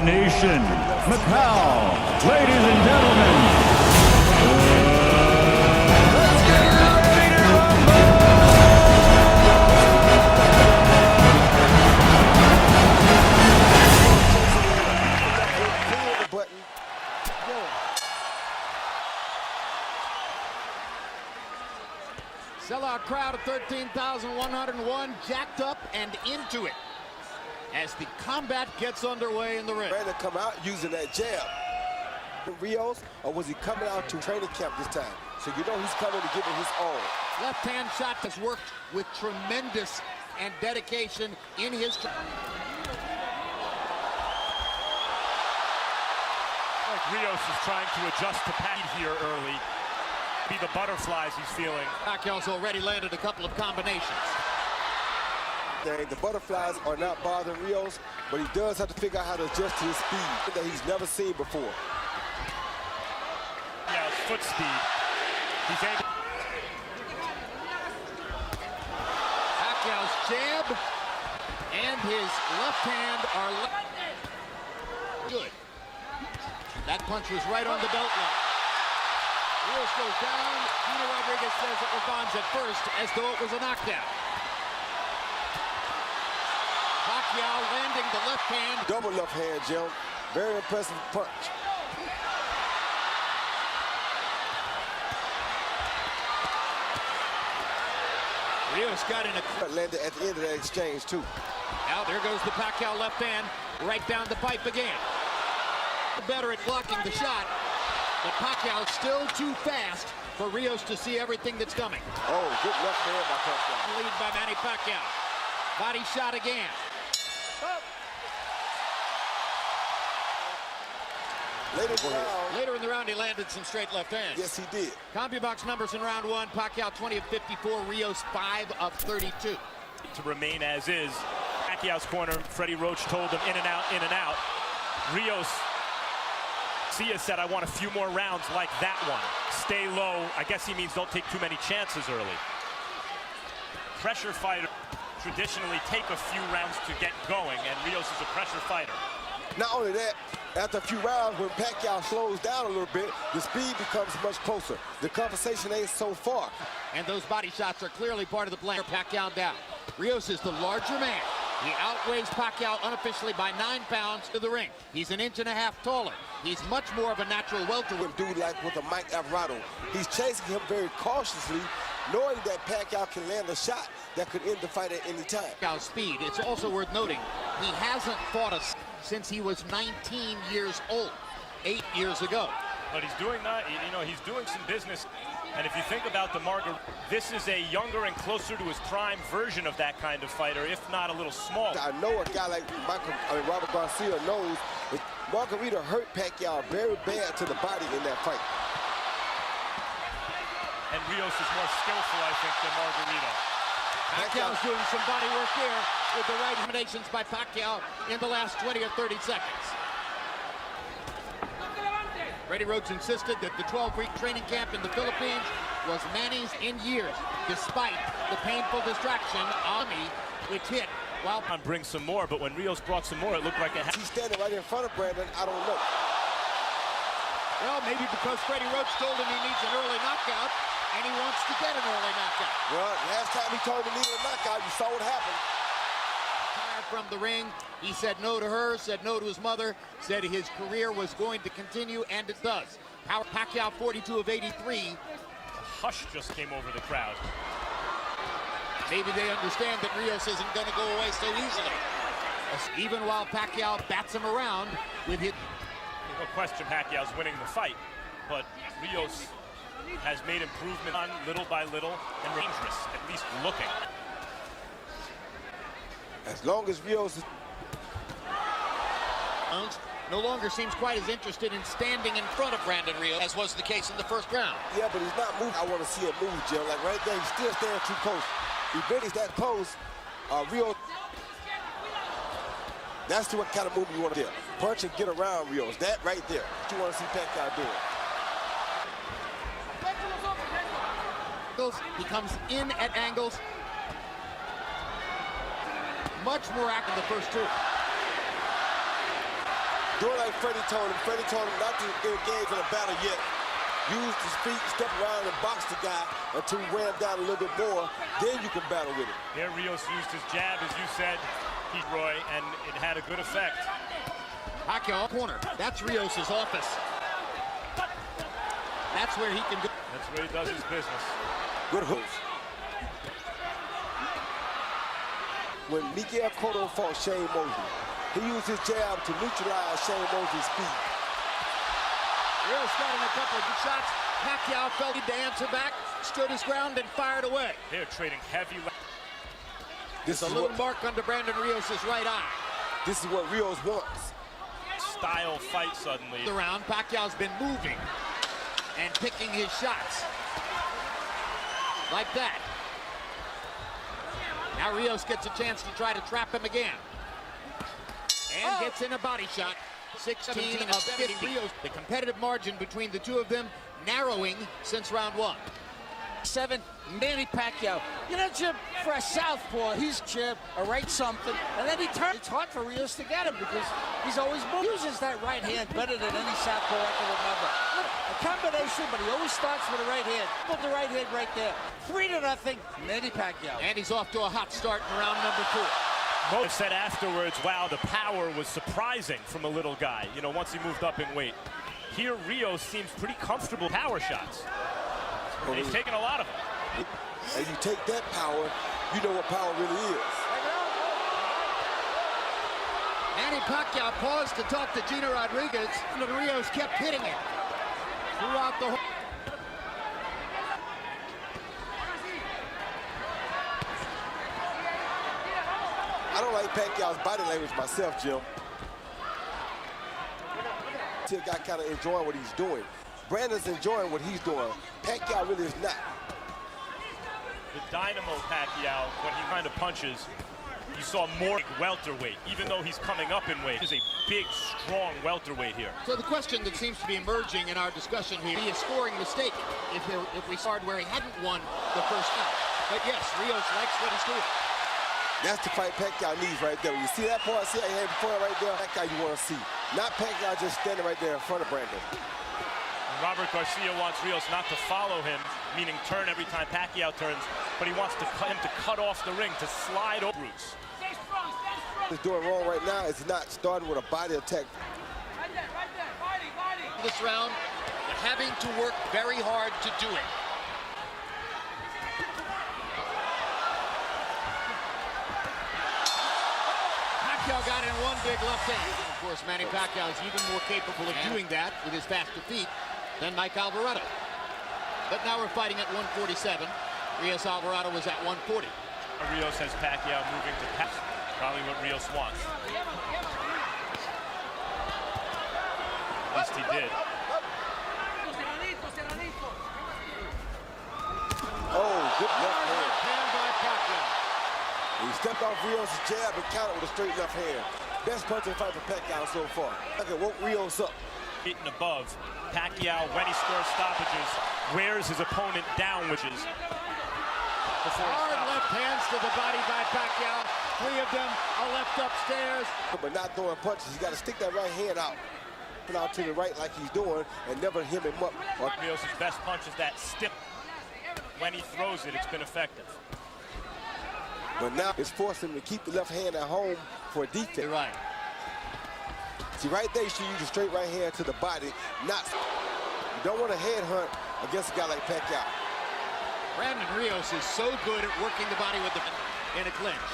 nation, Macau. Ladies and gentlemen, let's get ready to rumble! Sellout crowd of 13,101, jacked up and into it as the combat gets underway in the ring. Ready to come out using that jab. Rios, or was he coming out to training camp this time? So you know he's coming to give it his all. Left-hand shot has worked with tremendous and dedication in his... Like Rios is trying to adjust to Pat here early. Be the butterflies he's feeling. Pacquiao's already landed a couple of combinations. The butterflies are not bothering Rios, but he does have to figure out how to adjust to his speed that he's never seen before. Yeah, his foot speed. He's able. Pacquiao's jab and his left hand are good. That punch was right on the belt line. Rios goes down. Gina Rodriguez says it was Bonds at first, as though it was a knockdown. Pacquiao landing the left hand. Double left hand, Jim. Very impressive punch. Rios got in a... Landed at the end of that exchange, too. Now there goes the Pacquiao left hand, right down the pipe again. Better at blocking the shot, but Pacquiao still too fast for Rios to see everything that's coming. Oh, good left hand by Pacquiao. Lead by Manny Pacquiao. Body shot again. Later in the round, he landed some straight left hands. Yes, he did. CompuBox numbers in round one. Pacquiao 20 of 54, Rios 5 of 32. To remain as is. Pacquiao's corner, Freddie Roach told him in and out, in and out. Rios, Sia said, I want a few more rounds like that one. Stay low. I guess he means don't take too many chances early. Pressure fighter traditionally take a few rounds to get going, and Rios is a pressure fighter. Not only that, after a few rounds, when Pacquiao slows down a little bit, the speed becomes much closer. The conversation ain't so far. And those body shots are clearly part of the plan. Pacquiao down. Rios is the larger man. He outweighs Pacquiao unofficially by 9 pounds to the ring. He's an inch and a half taller. He's much more of a natural welterweight. Dude like with a Mike Alvarado. He's chasing him very cautiously, knowing that Pacquiao can land a shot that could end the fight at any time. Pacquiao's speed. It's also worth noting, he hasn't fought us since he was 19 years old, 8 years ago. But he's doing that, you know, he's doing some business. And if you think about the Margaret, this is a younger and closer to his prime version of that kind of fighter, if not a little smaller. I know a guy like Robert Garcia knows that Margarita hurt Pacquiao very bad to the body in that fight. And Rios is more skillful, I think, than Margarita. Pacquiao's doing some body work there with the right combinations by Pacquiao in the last 20 or 30 seconds. Freddie Roach insisted that the 12-week training camp in the Philippines was Manny's in years, despite the painful distraction Ami, which hit while... Bring some more, but when Rios brought some more, it looked like He's standing right in front of Brandon, I don't know. Well, maybe because Freddie Roach told him he needs an early knockout, and he wants to get an early knockout. Well, last time he told him he needed a knockout, you saw what happened. From the ring, he said no to her, said no to his mother, said his career was going to continue, and it does. Pacquiao 42 of 83. a hush just came over the crowd. Maybe they understand that Rios isn't going to go away so easily. Even while Pacquiao bats him around with his... No question Pacquiao's winning the fight, but Rios has made improvement on little by little and dangerous, at least looking. As long as Rios is... no longer seems quite as interested in standing in front of Brandon Rios as was the case in the first round. Yeah, but he's not moving. I want to see him move, Jim. Like right there, he's still standing too close. If Benny's that close, Rios... That's the kind of move you want to do. Punch and get around Rios. That right there. What you want to see Pacquiao doing. He comes in at angles. Much more active than the first two. doing like Freddie told him. Freddie told him not to engage in a battle yet. Use his feet, step around and box the guy until he wear him down a little bit more. Then you can battle with him. Here, Rios used his jab, as you said, Roy, and it had a good effect. Pacquiao corner. That's Rios' office. That's where he can go. That's where he does his business. Good hooks. When Miguel Cotto fought Shane Mosley, he used his jab to neutralize Shane Mosley's speed. Rios got in a couple of good shots. Pacquiao felt to answer back, stood his ground, and fired away. They're trading heavy. This There's a little mark under Brandon Rios' right eye. This is what Rios wants. Style fight suddenly. The round, Pacquiao's been moving and picking his shots. Like that. Now Rios gets a chance to try to trap him again. And gets in a body shot. 16 of 50. Rios. The competitive margin between the two of them narrowing since round one. 7, Manny Pacquiao. You know, Jim, for a southpaw, he's jab, a right something, and then he turns. It's hard for Rios to get him because he's always uses that right hand better than any southpaw I can remember. A combination, but he always starts with a right hand. Put the right hand right there. 3-0, Manny Pacquiao. And he's off to a hot start in round number 4. Mo said afterwards, wow, the power was surprising from a little guy, you know, once he moved up in weight. Here, Rios seems pretty comfortable power shots. And he's taking a lot of them. And you take that power, you know what power really is. Manny Pacquiao paused to talk to Gina Rodriguez, and Rios kept hitting it throughout the whole. I don't like Pacquiao's body language myself, Jim. See a guy kind of enjoying what he's doing. Brandon's enjoying what he's doing. Pacquiao really is not. The dynamo Pacquiao, when he kind of punches, you saw more welterweight, even though he's coming up in weight. He's a big, strong welterweight here. So the question that seems to be emerging in our discussion here, be a scoring mistake if we started where he hadn't won the first fight. But yes, Rios likes what he's doing. That's the fight Pacquiao needs right there. When you see that part, see how he had before right there? Pacquiao you want to see. Not Pacquiao just standing right there in front of Brandon. Robert Garcia wants Rios not to follow him, meaning turn every time Pacquiao turns, but he wants him to cut off the ring, to slide over routes. What he's doing wrong right now is not starting with a body attack. This round, but having to work very hard to do it. Pacquiao got in one big left hand. Of course, Manny Pacquiao is even more capable of doing that with his faster feet than Mike Alvarado. But now we're fighting at 147. Rios Alvarado was at 140. Rios has Pacquiao moving to pass. Probably what Rios wants. At least he did. Oh, good left hand. Hand by Pacquiao. He stepped off Rios' jab and countered with a straight left hand. Best punching fight for Pacquiao so far. Okay, woke Rios up. Hitting above. Pacquiao, when he scores stoppages, wears his opponent down, which is before he Hard stops. left hands to the body by Pacquiao. 3 of them are left upstairs. But not throwing punches. He's got to stick that right hand out. Put out to the right like he's doing and never hem him up. Rios' best punch is that stiff. When he throws it, it's been effective. But now it's forcing him to keep the left hand at home for defense. You're right. See, right there, you should use a straight right hand to the body. You don't want to headhunt against a guy like Pacquiao. Brandon Rios is so good at working the body with in a clinch.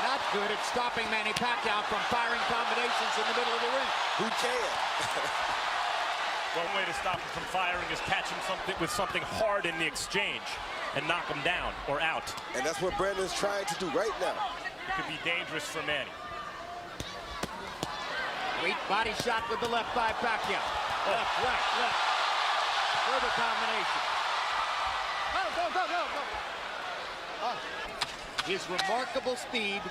Not good at stopping Manny Pacquiao from firing combinations in the middle of the ring. Who can? One way to stop him from firing is catch him with something hard in the exchange and knock him down or out. And that's what Brandon's trying to do right now. It could be dangerous for Manny. Great body shot with the left by Pacquiao. Left, right, left. Further combination. Go. His remarkable speed,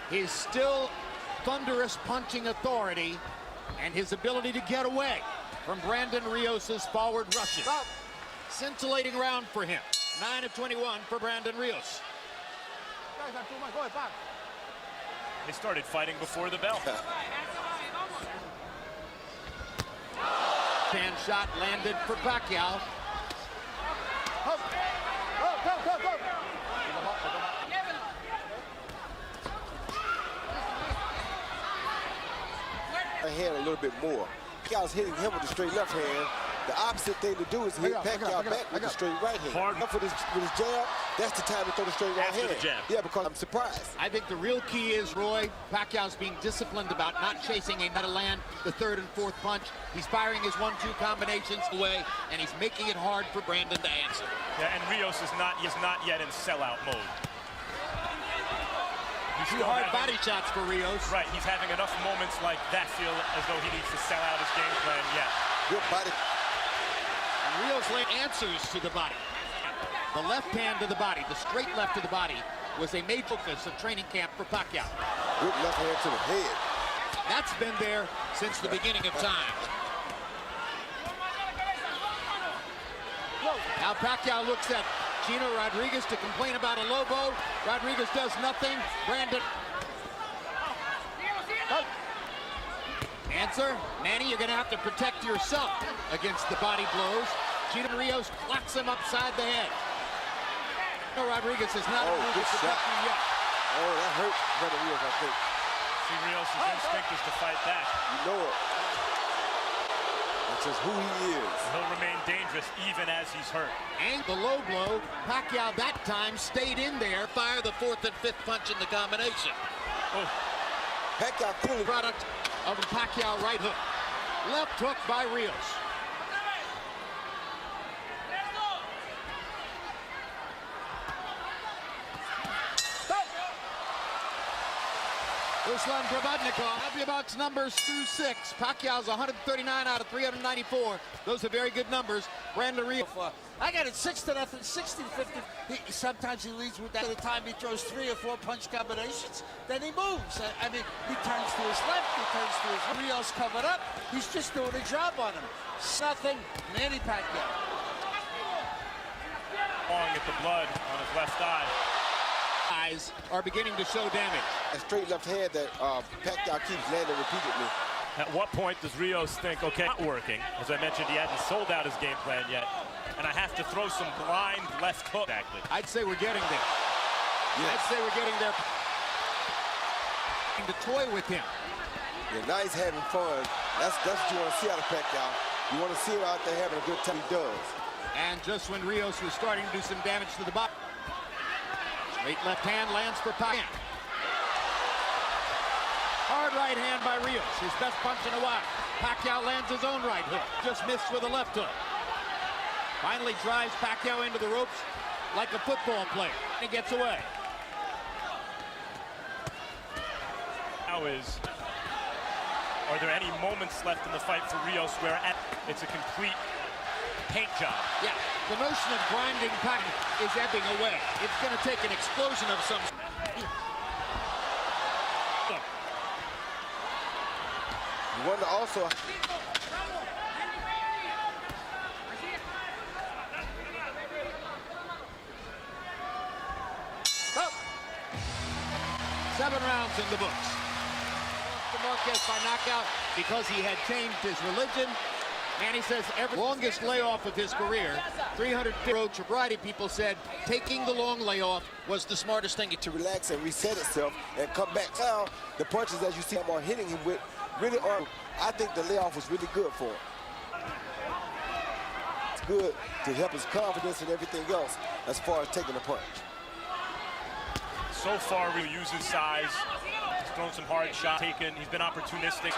his still thunderous punching authority, and his ability to get away from Brandon Rios' forward rushes. Scintillating round for him. 9 of 21 for Brandon Rios. They started fighting before the bell. Hand shot landed for Pacquiao. Hand a little bit more. Pacquiao's hitting him with the straight left hand. The opposite thing to do is hit Pacquiao back with the straight right hand. Hard. Up with his jab, that's the time to throw the straight right After hand. the jab. Yeah, because I'm surprised. I think the real key is, Roy, Pacquiao's being disciplined about not chasing a to land the third and fourth punch. He's firing his 1-2 combinations away, and he's making it hard for Brandon to answer. Yeah, and Rios is not yet in sellout mode. He's Two still hard having- body shots for Rios. Right, he's having enough moments like that feel as though he needs to sell out his game plan yet. Good body. And Rios answers to the body. The left hand to the body, the straight left to the body, was a major focus of training camp for Pacquiao. Good left hand to the head. That's been there since the beginning of time. Now Pacquiao looks at Gino Rodriguez to complain about a Lobo. Rodriguez does nothing. Brandon. Answer, Manny, you're going to have to protect yourself against the body blows. Gino Rios clocks him upside the head. Gino Rodriguez has not moved good to protect shot. him yet. Oh, that hurt Brandon Rios, I think. See, Rios' instinct is to fight back. You know it. That's just who he is. He'll remain dangerous even as he's hurt. And the low blow, Pacquiao that time stayed in there, fire the fourth and fifth punch in the combination. Oh, Pacquiao fully Product of the Pacquiao right hook. Left hook by Rios. Ruslan Provodnikov, Abubuck's numbers through 6. Pacquiao's 139 out of 394. Those are very good numbers. Brandon Rios. I got it 6-0, 60-50. Sometimes he leads with that. At the time he throws 3 or 4 punch combinations, then he moves. I mean, he turns to his left, he turns to his right. Rios covered up. He's just doing a job on him. Nothing, Manny Pacquiao. long at the blood on his left eye. Eyes are beginning to show damage. A straight left hand that Pacquiao keeps landing repeatedly. At what point does Rios think, okay, not working? As I mentioned, he hasn't sold out his game plan yet. And I have to throw some blind left hook. Exactly. I'd say we're getting there. Yes. I'd say we're getting there. To toy with him. Yeah, now he's having fun. That's what you want to see out of Pacquiao. You want to see him out there having a good time. He does. And just when Rios was starting to do some damage to the body. Straight left hand lands for Pacquiao. Hard right hand by Rios, his best punch in a while. Pacquiao lands his own right hook. Just missed with a left hook. Finally drives Pacquiao into the ropes like a football player. He gets away. Now are there any moments left in the fight for Rios where it's a complete paint job? Yeah, the notion of grinding Pacquiao is ebbing away. It's going to take an explosion of some. You wonder also. Oh. 7 rounds in the books. Marquez by knockout because he had changed his religion. Manny says every longest layoff of his career, 300 approach. A variety of people said taking the long layoff was the smartest thing. To relax and reset itself and come back. Now, the punches, as you see him are hitting him with, really are. I think the layoff was really good for him. It's good to help his confidence and everything else as far as taking a punch. So far, Rios uses size. He's thrown some hard shots, he's been opportunistic.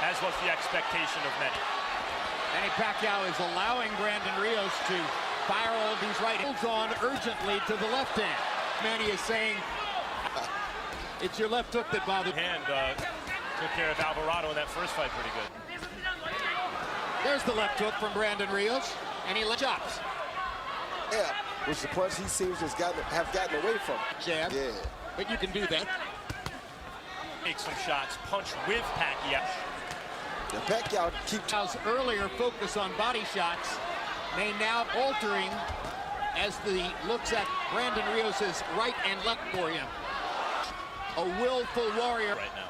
As was the expectation of many. Manny Pacquiao is allowing Brandon Rios to fire all of these right hands on urgently to the left hand. Manny is saying, it's your left hook that bothered. Hand took care of Alvarado in that first fight pretty good. There's the left hook from Brandon Rios, and he chops. Yeah, which the punch he seems to have gotten away from. Jab. Yeah. But you can do that. Make some shots, punch with Pacquiao. The Pacquiao keeps Pacquiao's earlier focus on body shots may now altering as the looks at Brandon Rios' right and left for him. A willful warrior right now.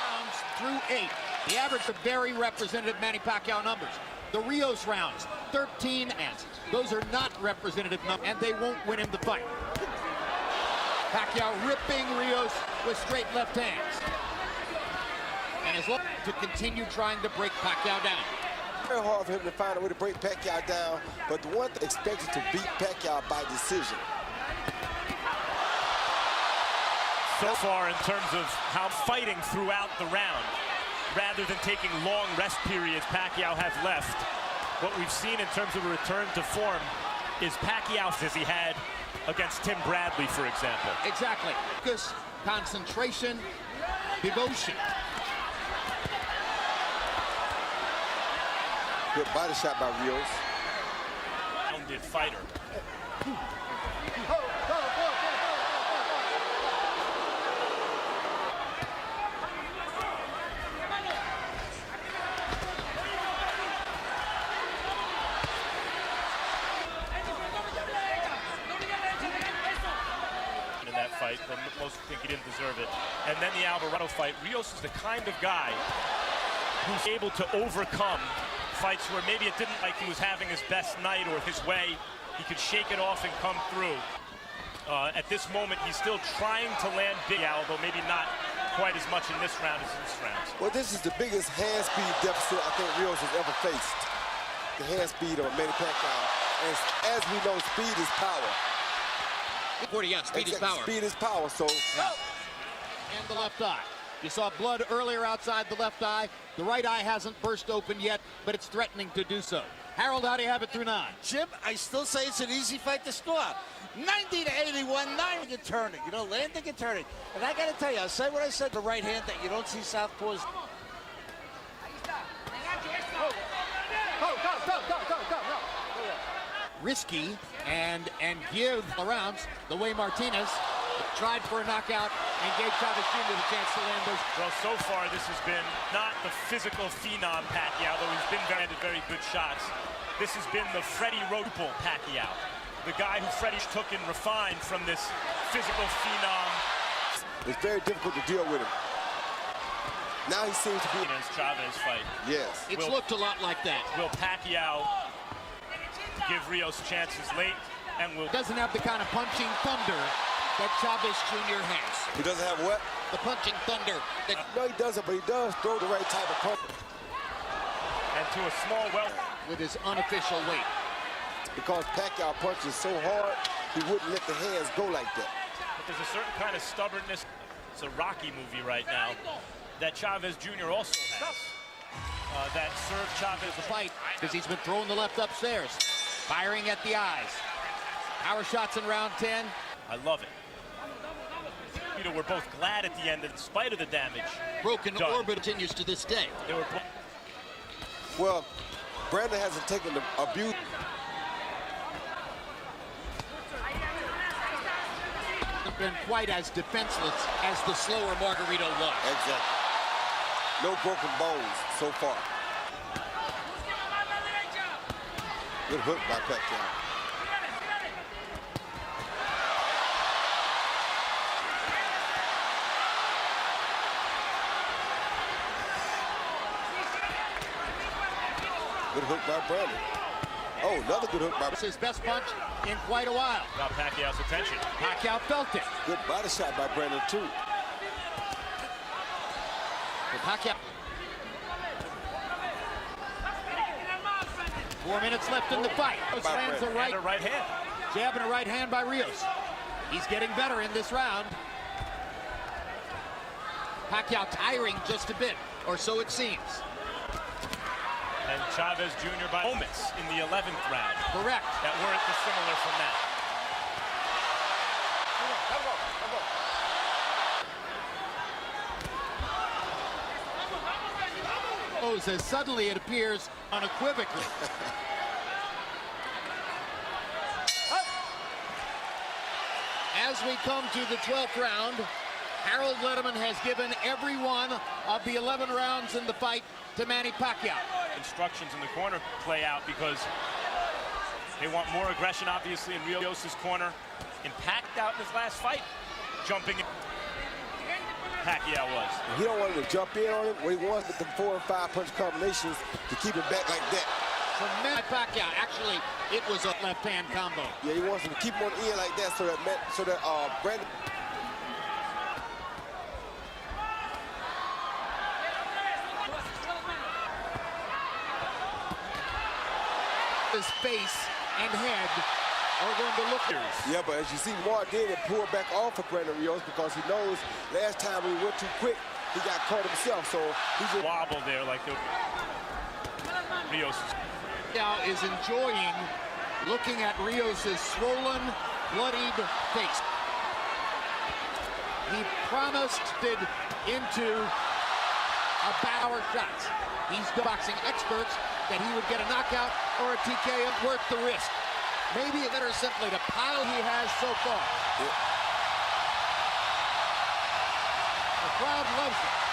Rounds through 8. The average of very representative Manny Pacquiao numbers. The Rios rounds, 13 and those are not representative numbers, and they won't win him the fight. Pacquiao ripping Rios with straight left hands. And is looking to continue trying to break Pacquiao down. Very hard for him to find a way to break Pacquiao down, but the one expected to beat Pacquiao by decision. So far in terms of how fighting throughout the round, rather than taking long rest periods Pacquiao has left, what we've seen in terms of a return to form is Pacquiao as he had against Tim Bradley, for example. Exactly. Focus, concentration, devotion. Good body shot by Rios. Rounded fighter. Fight, but most think he didn't deserve it. And then the Alvarado fight. Rios is the kind of guy who's able to overcome fights where maybe it didn't like he was having his best night or his way. He could shake it off and come through. At this moment, he's still trying to land big, although maybe not quite as much in this round as in this round. Well, this is the biggest hand speed deficit I think Rios has ever faced. The hand speed of Manny Pacquiao. And as we know, speed is power. 40, yeah, speed is power. Speed is power, so. Yeah. And the left eye. You saw blood earlier outside the left eye. The right eye hasn't burst open yet, but it's threatening to do so. Harold, how do you have it through 9? Jim, I still say it's an easy fight to score. 90 to 81, landing and turning. You know, landing and turning. And I got to tell you, I'll say what I said, the right hand that you don't see southpaws. Risky and give the rounds the way Martinez tried for a knockout and gave Chavez Jr. the chance to land those. Well, so far this has been not the physical phenom Pacquiao, though he's been very good shots. This has been the Freddie Roach Pacquiao, the guy who Freddie took and refined from this physical phenom. It's very difficult to deal with him. Now he seems to be in his Chavez fight. Yes. It's looked a lot like that. Will Pacquiao give Rios chances late, and will doesn't have the kind of punching thunder that Chavez Jr. has. He doesn't have what? The punching thunder. That No, he doesn't, but he does throw the right type of punch. And to a small with his unofficial weight. Because Pacquiao punches so hard, he wouldn't let the hands go like that. But there's a certain kind of stubbornness. It's a Rocky movie right now that Chavez Jr. also has. That served Chavez the fight because he's been throwing the left upstairs, firing at the eyes. Power shots in round 10. I love it. You know, we're both glad at the end, in spite of the damage. Broken done. orbit continues to this day. They were Well, Brandon hasn't taken the abuse. Been quite as defenseless as the slower Margarito was. Exactly. No broken bones so far. Good hook by Pacquiao. Good hook by Brandon. Oh, another good hook by... It's his best punch in quite a while. got Pacquiao's attention. Pacquiao felt it. Good body shot by Brandon, too. But Pacquiao. 4 minutes left in the fight. Lands a right, And a right hand. jab and a right hand by Rios. He's getting better in this round. Pacquiao tiring just a bit, or so it seems. And Chavez Jr. by moments in the 11th round. Correct. That weren't dissimilar from that. As suddenly it appears unequivocally. As we come to the 12th round, Harold Letterman has given every one of the 11 rounds in the fight to Manny Pacquiao. Instructions in the corner play out because they want more aggression, obviously, in Rios' corner. And Pacquiao in his last fight, jumping in. Pacquiao was. He don't want him to jump in on him. What he wants with the 4 and 5 punch combinations to keep him back like that. From Manny Pacquiao, actually, it was a left-hand combo. Yeah, he wants him to keep him on the end like that so that Brandon. His face and head are going to look here. Yeah, but as you see, Mark did it pull back off of Brandon Rios because he knows last time he went too quick, he got caught himself. So he's just Wobble there like the Rios. Now is enjoying looking at Rios' swollen, bloodied face. He promised it into a power shots. He's boxing experts that he would get a knockout or a TKO worth the risk. Maybe it's better simply to pile he has so far. Yeah. The crowd loves it.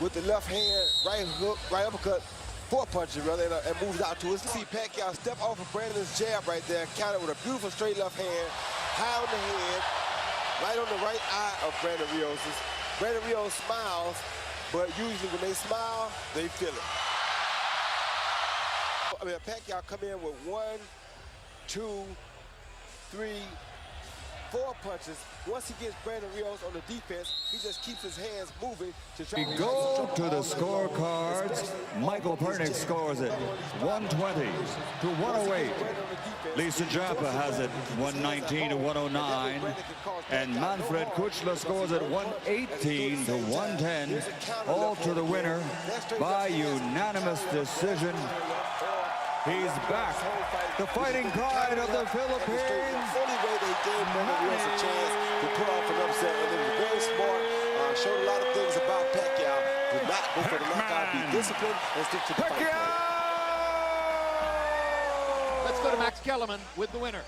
with the left hand, right hook, right uppercut, 4 punches rather, and moves out to his. See Pacquiao step off of Brandon's jab right there, counter with a beautiful straight left hand, high on the head, right on the right eye of Brandon Rios's. Brandon Rios smiles, but usually when they smile, they feel it. I mean, Pacquiao come in with 1, 2, 3, 4 punches. Once he gets Brandon Rios on the defense, he just keeps his hands moving to try We go to the scorecards. Michael Pernick scores it 120 to 108. Lisa Jaffa has it 119 to 109. And Manfred Kuchler scores it 118 to 110. All to the winner by unanimous decision. He's back. The fighting pride of the Philippines. The only way they gave Brandon Rios a chance to pull off an upset, and it was very smart. Showed a lot of things about Pacquiao. Did not go for the knockout, be disciplined, and stick to the fight plan. Let's go to Max Kellerman with the winner.